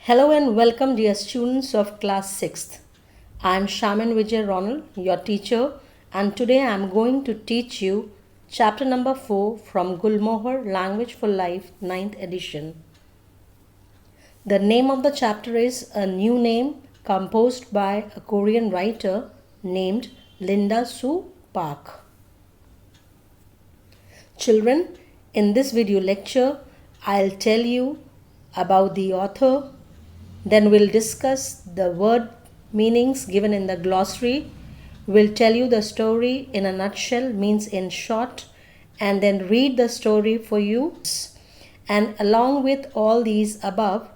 Hello and welcome, dear students of class 6th. I am Shaman Vijay Ronald, your teacher, and today I am going to teach you chapter number 4 from Gulmohar Language for Life 9th edition. The name of the chapter is A New Name, composed by a Korean writer named Linda Sue Park. Children, in this video lecture, I'll tell you about the author. Then we'll discuss the word meanings given in the glossary. We'll tell you the story in a nutshell, means in short, and then read the story for you. And along with all these above,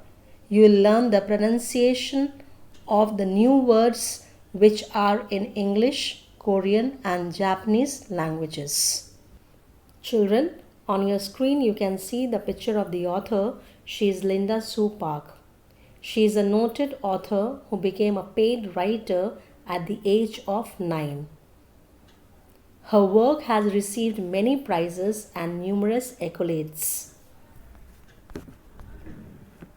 you will learn the pronunciation of the new words which are in English, Korean, and Japanese languages. Children, on your screen you can see the picture of the author. She is Linda Sue Park. She is a noted author who became a paid writer at the age of 9. Her work has received many prizes and numerous accolades.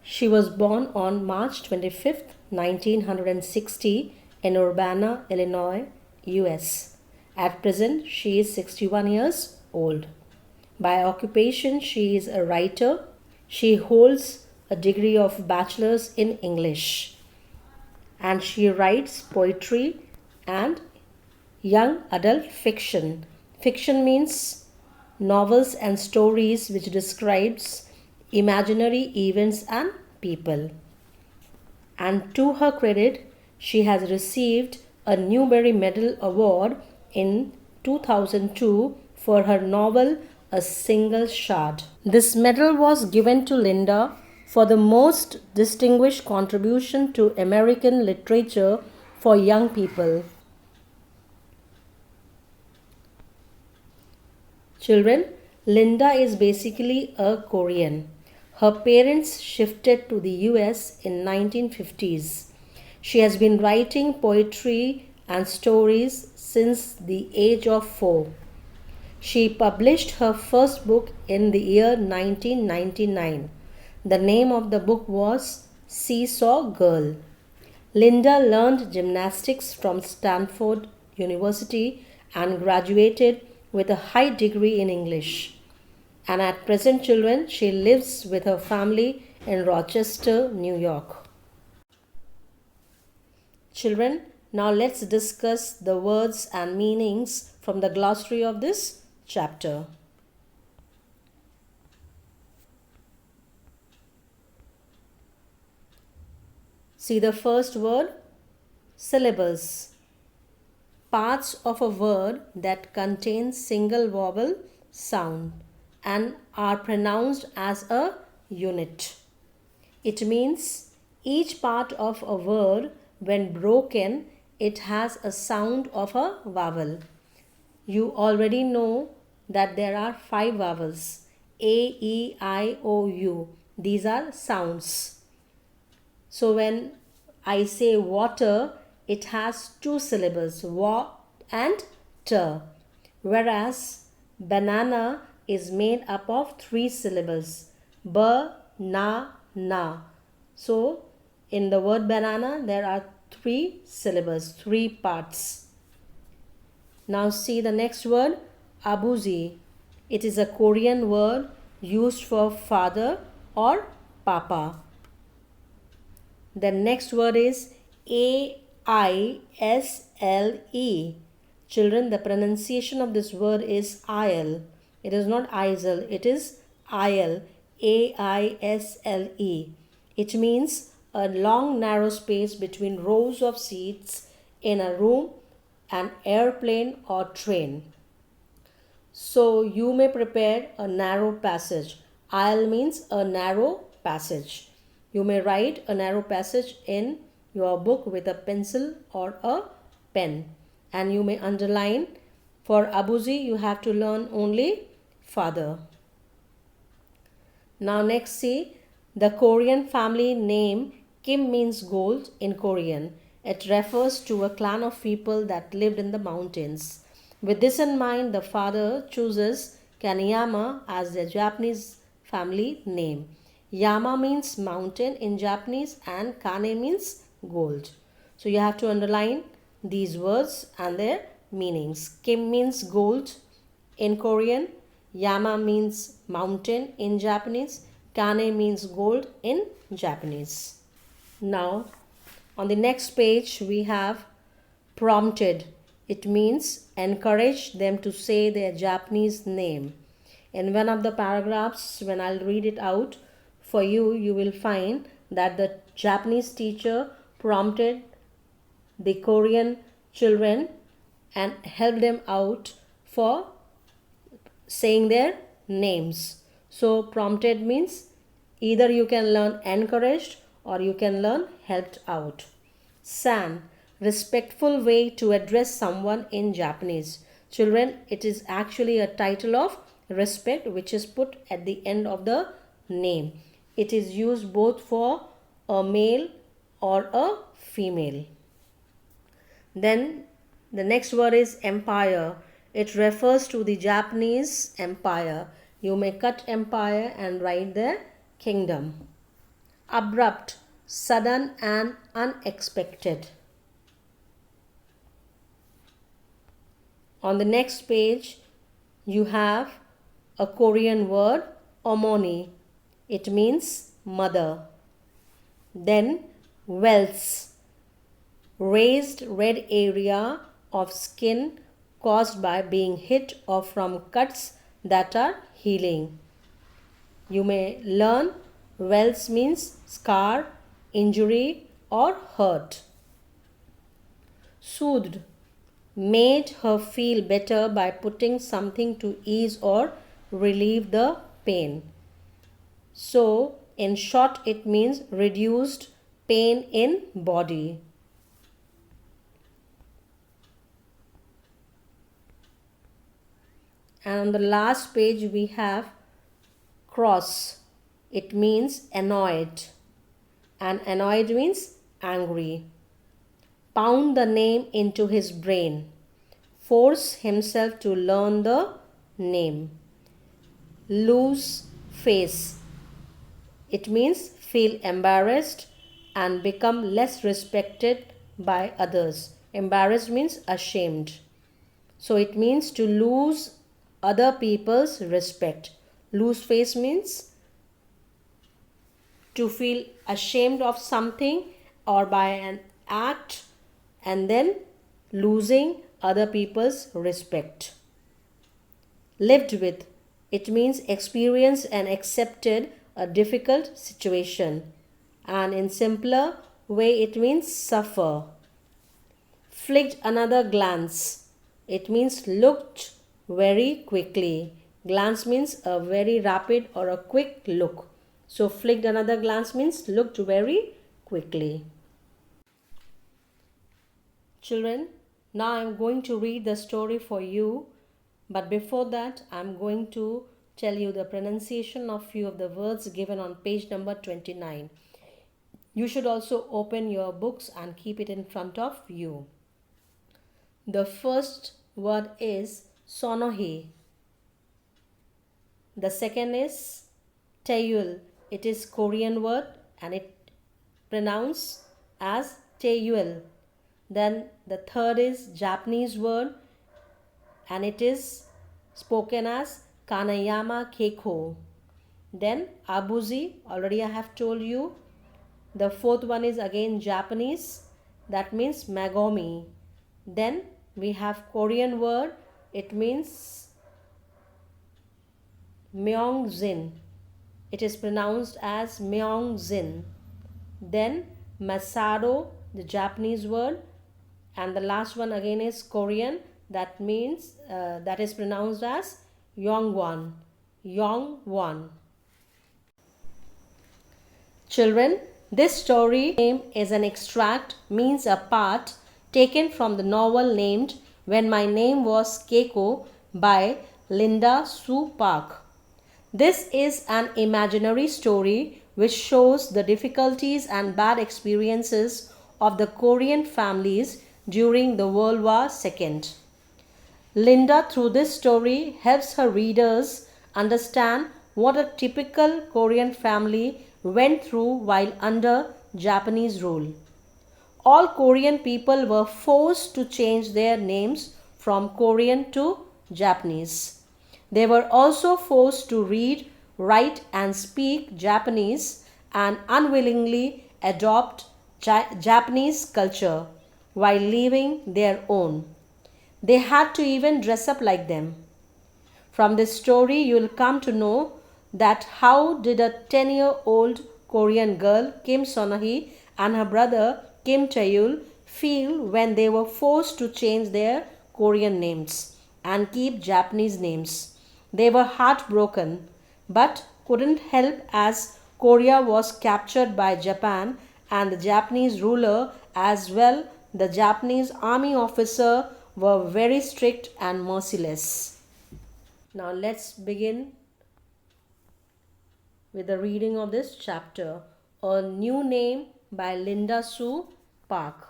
She was born on March 25th, 1960 in Urbana, Illinois, US. At present, she is 61 years old. By occupation, she is a writer. She holds a degree of bachelor's in English, and she writes poetry and young adult fiction. Fiction means novels and stories which describes imaginary events and people. And to her credit, she has received a Newbery Medal Award in 2002 for her novel A Single Shard. This medal was given to Linda for the most distinguished contribution to American literature for young people. Children, Linda is basically a Korean. Her parents shifted to the US in 1950s. She has been writing poetry and stories since the age of 4. She published her first book in the year 1999. The name of the book was Seesaw Girl. Linda learned gymnastics from Stanford University and graduated with a high degree in English. And at present, children, she lives with her family in Rochester, New York. Children, now let's discuss the words and meanings from the glossary of this chapter. See the first word, syllables. Parts of a word that contain single vowel sound and are pronounced as a unit. It means each part of a word, when broken, it has a sound of a vowel. You already know that there are 5 vowels: A, E, I, O, U. These are sounds. So when I say water, it has 2 syllables, wa and t. Whereas banana is made up of 3 syllables, ba, na, na. So in the word banana, there are 3 syllables, 3 parts. Now see the next word, abuji. It is a Korean word used for father or papa. The next word is A-I-S-L-E. Children, the pronunciation of this word is I'll. It is not Isle, it is I'll. A-I-S-L-E. It means a long narrow space between rows of seats in a room, an airplane or train. So you may prepare a narrow passage. Aisle means a narrow passage. You may write a narrow passage in your book with a pencil or a pen, and you may underline. For abuji, you have to learn only father. Now next see the Korean family name. Kim means gold in Korean. It refers to a clan of people that lived in the mountains. With this in mind, the father chooses Kaneyama as their Japanese family name. Yama means mountain in Japanese and Kane means gold. So you have to underline these words and their meanings. Kim means gold in Korean. Yama means mountain in Japanese. Kane means gold in Japanese. Now, on the next page, we have prompted. It means encourage them to say their Japanese name. In one of the paragraphs, when I'll read it out for you, you will find that the Japanese teacher prompted the Korean children and helped them out for saying their names. So prompted means either you can learn encouraged or you can learn helped out. San, respectful way to address someone in Japanese. Children, it is actually a title of respect which is put at the end of the name. It is used both for a male or a female. Then the next word is empire. It refers to the Japanese empire. You may cut empire and write there kingdom. Abrupt, sudden and unexpected. On the next page, you have a Korean word, omoni. It means mother. Then welts, raised red area of skin caused by being hit or from cuts that are healing. You may learn welts means scar, injury or hurt. Soothed, made her feel better by putting something to ease or relieve the pain. So, in short, it means reduced pain in body. And on the last page, we have cross. It means annoyed. And annoyed means angry. Pound the name into his brain. Force himself to learn the name. Lose face. It means feel embarrassed and become less respected by others. Embarrassed means ashamed. So it means to lose other people's respect. Lose face means to feel ashamed of something or by an act and then losing other people's respect. Lived with. It means experienced and accepted a difficult situation. And in simpler way, it means suffer. Flicked another glance. It means looked very quickly. Glance means a very rapid or a quick look. So flicked another glance means looked very quickly. Children, now I am going to read the story for you. But before that, I am going to tell you the pronunciation of few of the words given on page number 29. You should also open your books and keep it in front of you. The first word is sonohi. The second is Taeyul. It is Korean word and it pronounced as Taeyul. Then the third is Japanese word and it is spoken as Kanayama Keiko. Then Abuzi, already I have told you. The fourth one is again Japanese, that means Magomi. Then we have Korean word, it means Myeongjin. It is pronounced as Myeongjin. Then Masado, the Japanese word, and the last one again is Korean, that means that is pronounced as Yongwon. Yongwon. Children, this story name is an extract, means a part taken from the novel named When My Name Was Keiko by Linda Sue Park. This is an imaginary story which shows the difficulties and bad experiences of the Korean families during the World War II. Linda, through this story, helps her readers understand what a typical Korean family went through while under Japanese rule. All Korean people were forced to change their names from Korean to Japanese. They were also forced to read, write, and speak Japanese and unwillingly adopt Japanese culture while leaving their own. They had to even dress up like them. From this story, you will come to know that how did a 10-year-old Korean girl, Kim Sonahi, and her brother, Kim Taeyul, feel when they were forced to change their Korean names and keep Japanese names. They were heartbroken but couldn't help as Korea was captured by Japan and the Japanese ruler as well the Japanese army officer were very strict and merciless. Now let's begin with the reading of this chapter, A New Name by Linda Sue Park.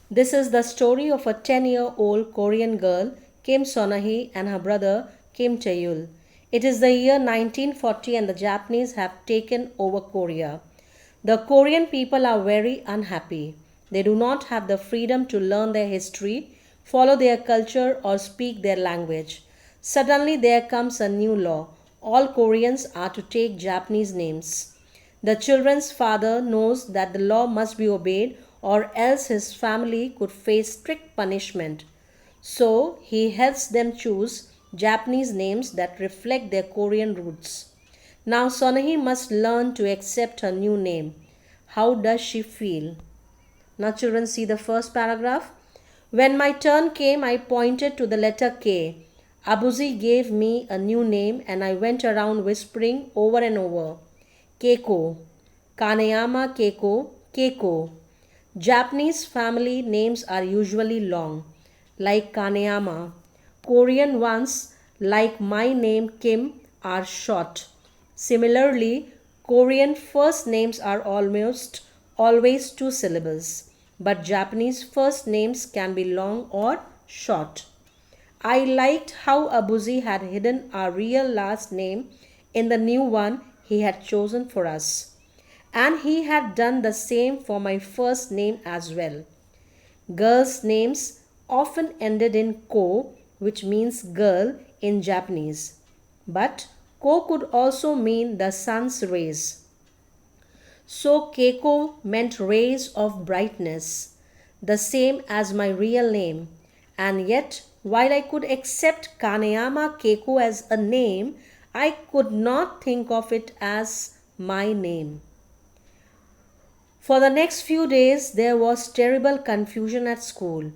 This is the story of a 10-year-old Korean girl, Kim Sonahi, and her brother, Kim Taeyul. It is the year 1940 and the Japanese have taken over Korea. The Korean people are very unhappy. They do not have the freedom to learn their history, follow their culture, or speak their language. Suddenly, there comes a new law. All Koreans are to take Japanese names. The children's father knows that the law must be obeyed or else his family could face strict punishment. So he helps them choose Japanese names that reflect their Korean roots. Now Sonahi must learn to accept her new name. How does she feel? Now children, see the first paragraph. When my turn came, I pointed to the letter K. Abuzi gave me a new name and I went around whispering over and over. Keiko, Kaneyama Keiko, Keiko. Japanese family names are usually long, like Kaneyama. Korean ones, like my name Kim, are short. Similarly, Korean first names are almost always two syllables, but Japanese first names can be long or short. I liked how Abuzi had hidden our real last name in the new one he had chosen for us. And he had done the same for my first name as well. Girls' names often ended in ko, which means girl in Japanese. But ko could also mean the sun's rays. So Keiko meant rays of brightness, the same as my real name. And yet, while I could accept Kaneyama Keiko as a name, I could not think of it as my name. For the next few days, there was terrible confusion at school.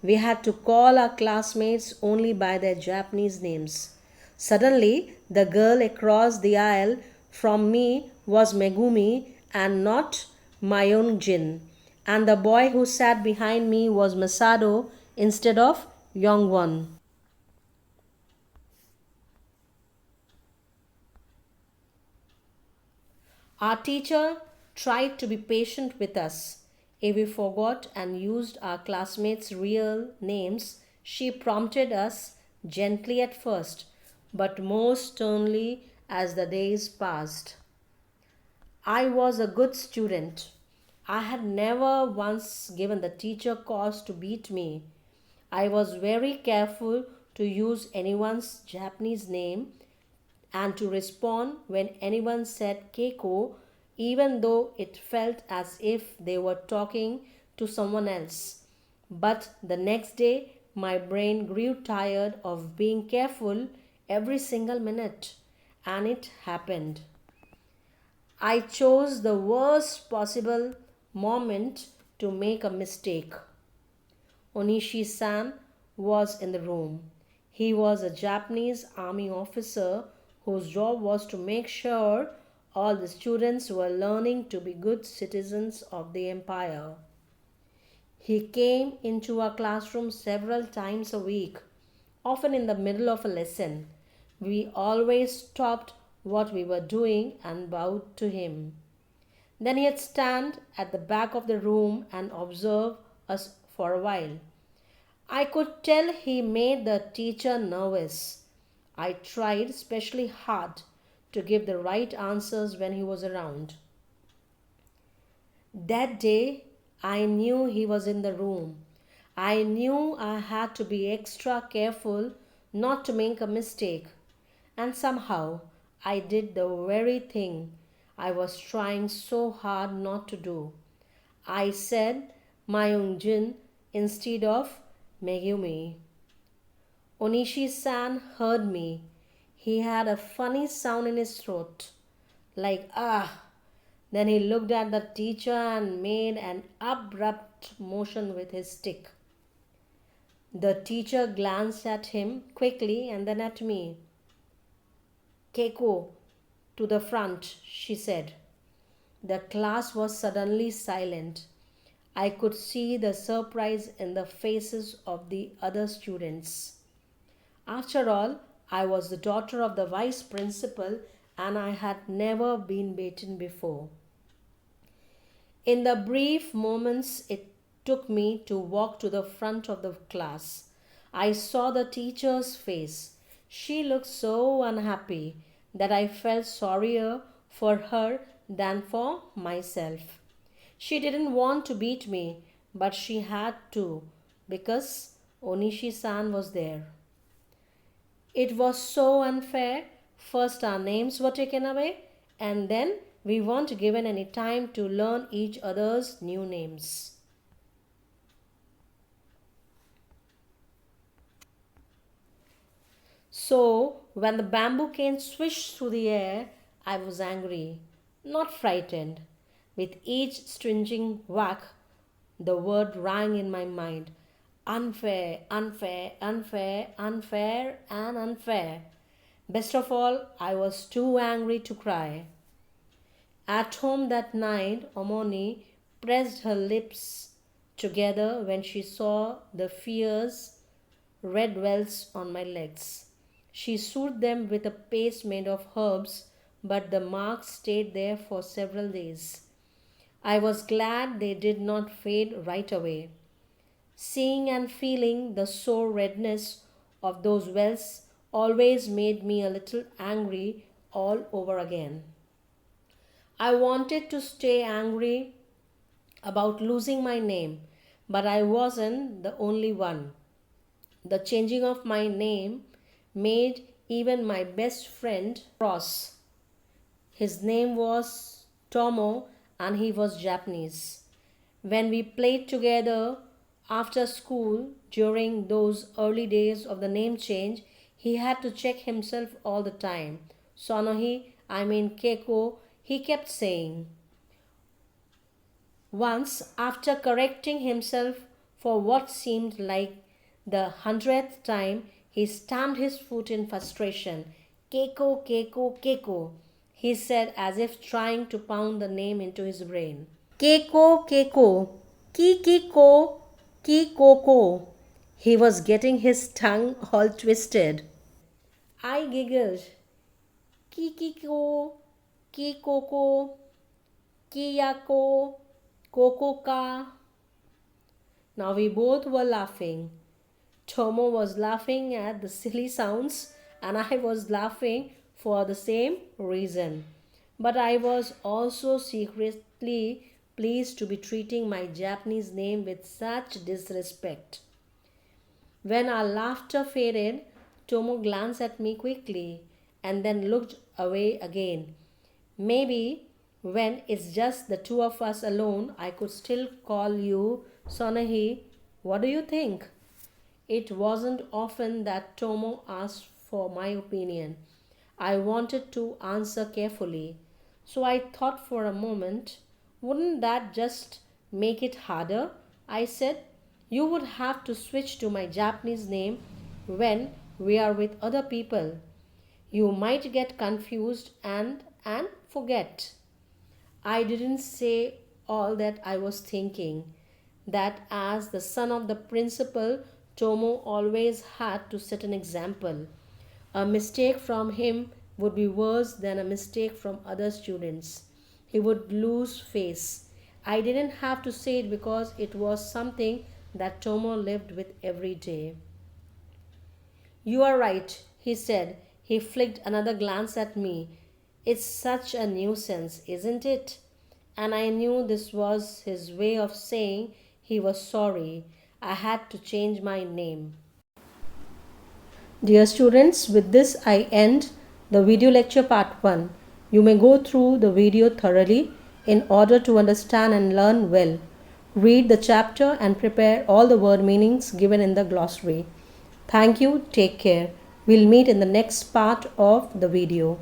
We had to call our classmates only by their Japanese names. Suddenly, the girl across the aisle from me was Megumi and not Myongjin, and the boy who sat behind me was Masado instead of Yongwon. Our teacher tried to be patient with us. If we forgot and used our classmates' real names, she prompted us gently at first, but more sternly as the days passed. I was a good student. I had never once given the teacher cause to beat me. I was very careful to use anyone's Japanese name and to respond when anyone said Keiko, even though it felt as if they were talking to someone else. But the next day, my brain grew tired of being careful every single minute, and it happened. I chose the worst possible moment to make a mistake. Onishi san was in the room. He was a Japanese army officer whose job was to make sure all the students were learning to be good citizens of the empire. He came into our classroom several times a week, often in the middle of a lesson. We always stopped what we were doing and bowed to him. Then he'd stand at the back of the room and observe us for a while. I could tell he made the teacher nervous. I tried especially hard to give the right answers when he was around. That day, I knew he was in the room. I knew I had to be extra careful not to make a mistake. And somehow, I did the very thing I was trying so hard not to do. I said Mayungjin instead of Megumi. Onishi-san heard me. He had a funny sound in his throat, like ah. Then he looked at the teacher and made an abrupt motion with his stick. The teacher glanced at him quickly and then at me. Keiko, to the front, she said. The class was suddenly silent. I could see the surprise in the faces of the other students. After all, I was the daughter of the vice principal and I had never been beaten before. In the brief moments it took me to walk to the front of the class, I saw the teacher's face. She looked so unhappy that I felt sorrier for her than for myself. She didn't want to beat me, but she had to because Onishi san was there. It was so unfair. First, our names were taken away, and then we weren't given any time to learn each other's new names. So, when the bamboo cane swished through the air, I was angry, not frightened. With each stringing whack, the word rang in my mind: unfair, unfair, unfair, unfair, and unfair. Best of all, I was too angry to cry. At home that night, Omoni pressed her lips together when she saw the fierce red welts on my legs. She soothed them with a paste made of herbs, but the marks stayed there for several days. I was glad they did not fade right away. Seeing and feeling the sore redness of those welts always made me a little angry all over again. I wanted to stay angry about losing my name, but I wasn't the only one. The changing of my name made even my best friend cross. His name was Tomo and he was Japanese. When we played together after school during those early days of the name change, he had to check himself all the time. Sonohi, I mean Keiko, he kept saying. Once, after correcting himself for what seemed like the 100th time, he stamped his foot in frustration. Keiko, Keiko, Keiko, he said as if trying to pound the name into his brain. Keiko, Keiko, Kikiko, Kikoko. He was getting his tongue all twisted. I giggled. Kikiko, Kikoko, Kiyako, Kokoka. Now we both were laughing. Tomo was laughing at the silly sounds, and I was laughing for the same reason. But I was also secretly pleased to be treating my Japanese name with such disrespect. When our laughter faded, Tomo glanced at me quickly and then looked away again. Maybe when it's just the two of us alone, I could still call you Sonahi. What do you think? It wasn't often that Tomo asked for my opinion. I wanted to answer carefully, so I thought for a moment. Wouldn't that just make it harder? I said. You would have to switch to my Japanese name when we are with other people. You might get confused and forget. I didn't say all that I was thinking. That as the son of the principal, Tomo always had to set an example. A mistake from him would be worse than a mistake from other students. He would lose face. I didn't have to say it because it was something that Tomo lived with every day. You are right, he said. He flicked another glance at me. It's such a nuisance, isn't it? And I knew this was his way of saying he was sorry. I had to change my name. Dear students, with this I end the video lecture part 1. You may go through the video thoroughly in order to understand and learn well. Read the chapter and prepare all the word meanings given in the glossary. Thank you. Take care. We'll meet in the next part of the video.